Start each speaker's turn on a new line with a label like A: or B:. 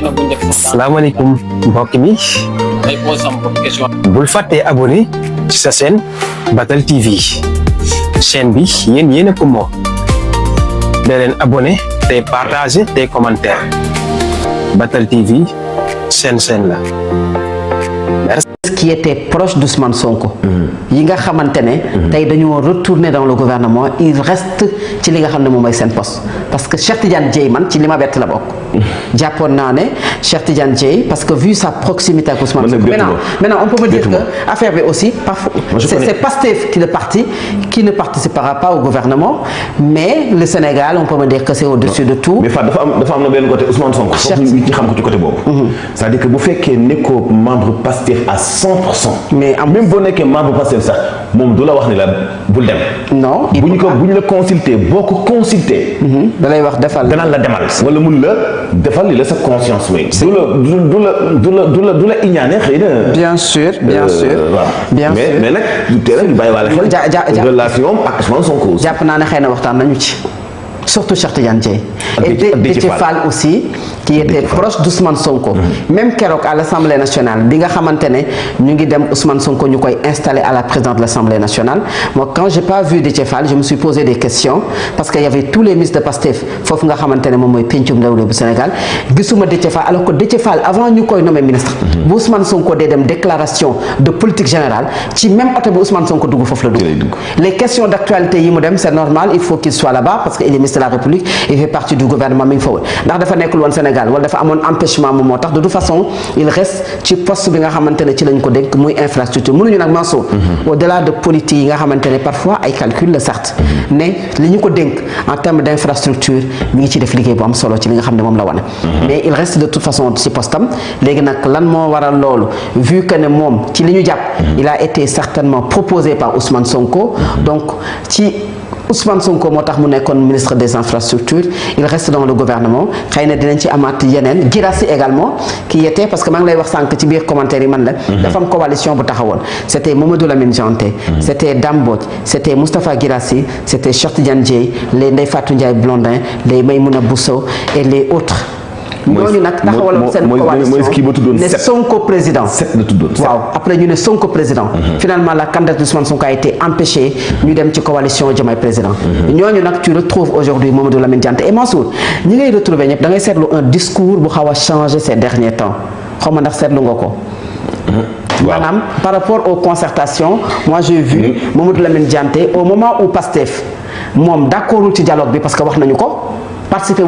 A: salaamaaleykum mbokk mi bul fàttee abonné ci sa chaîne Batal TV chaîne bi yéen a ko moom da leen abonné tey partager tey commentaire Batal TV chaîne la.
B: Qui était proche d'Ousmane Sonko yi nga xamantene tay dañoo retourner dans le gouvernement il reste ci li nga xamne mom moy sen poste parce que Cheikh Tidiane Dièye man ci lima bett la bok jàppoon naa ne Cheikh Tidiane Dièye parce que vu sa proximité avec Ousmane Sonko maintenant on peut me dire que affaire bi aussi parfois c'est Pastef qui le parti qui ne participera pas au gouvernement mais le Sénégal on peut me dire que c'est au-dessus de tout.
C: mais dafa am na benn côté Ousmane Sonko foog ñu xam ko ci côté boobu c'est-à-dire que bu fekkee nekkoo membre Pastef à 100%.
B: mais
C: même boo nekkee membre Pastef sax moom du la wax ni la bul dem.
B: non
C: bu ñu la consulter boo ko consulter.
B: da lay wax defal
C: danaan la demal wala mun la defal li la sa conscience way du la iñaane xëy na.
B: bien sûr bien sûr. bien sûr
C: mais nag du tere ñu bàyyi wàlla xel. relation ak Ousmane Sonko.
B: jàpp naa ne xëy na waxtaan nañu ci. surtout Cheikh Tidiane Dièye et Déthié Fall aussi qui était proche d'Ousmane Sonko même keroog à l'Assemblée nationale bi nga xamantene ñu ngi dem Ousmane Sonko ñu koy installer à la présidence de l'Assemblée nationale moi quand j'ai pas vu Déthié Fall je me suis posé des questions parce qu'il y avait tous les ministres de Pastef foofu nga xamantene moom mooy pencum ndaw bu Sénégal gisuma Déthié Fall alors que Déthié Fall avant ñu koy nommer ministre bu Ousmane Sonko dee dem déclaration de politique générale ci même oto bi Ousmane Sonko dugg foofu la dugg les questions d'actualité yi mu dem c'est normal il faut qu'il soit là-bas parce que il est ministre de la République il fait partie du gouvernement mi ngi fa woon ndax dafa nekkul woon Sénégal wala dafa amoon empêchement moom moo tax de toute façon il reste ci poste bi nga xamantene ci lañ ko dénk muy infrastructure mënuñu nag Mansour au-delà de politique yi nga xamantene parfois ay calcul la certes ne li ñu ko dénk en termes d'infrastructure mi ngi ci def liggéey bu am solo ci li nga xam ne moom la wane mais il reste de toute façon ci postam léegi nag lan moo waral loolu vu que ne moom ci li ñu jàpp il a été certainement proposé par Ousmane Sonko donc ci Ousmane Sonko motax mu nekkoon ministre des infrastructures il reste dans le gouvernement xeyna dinañ ci amaat yenen Guirassy également qui était parce que maa ngi lay wax sank ci biir commentaire yi man la dafa am coalition bu taxawoon c'était Mamadou Lamine Dianté c'était Dame Mbodj c'était Moustapha Guirassy c'était Cheikh Tidiane Dièye les Ndeye Fatou Ndiaye Blondin les Maymouna Bousso et les autres ñooñu nag taxawaloon seen coalition ne Sonko président waaw après ñu ne Sonko président finalement la candidature Ousmane Sonko a été empêchée ñu dem ci coalition Diomaye président ñooñu nag tu retrouves aujourd'hui Mamadou Lamine Dianté et Mansour ñi ngay retrouver ñëpp da ngay seetlu un discours bu xaw a changé ces derniers temps xaw ma ndax seetlu nga ko maanaam par rapport aux concertations moi j'ai vu Mamadou Lamine Dianté au moment où Pastef moom d'accordul ci dialogue bi parce que wax nañu ko participer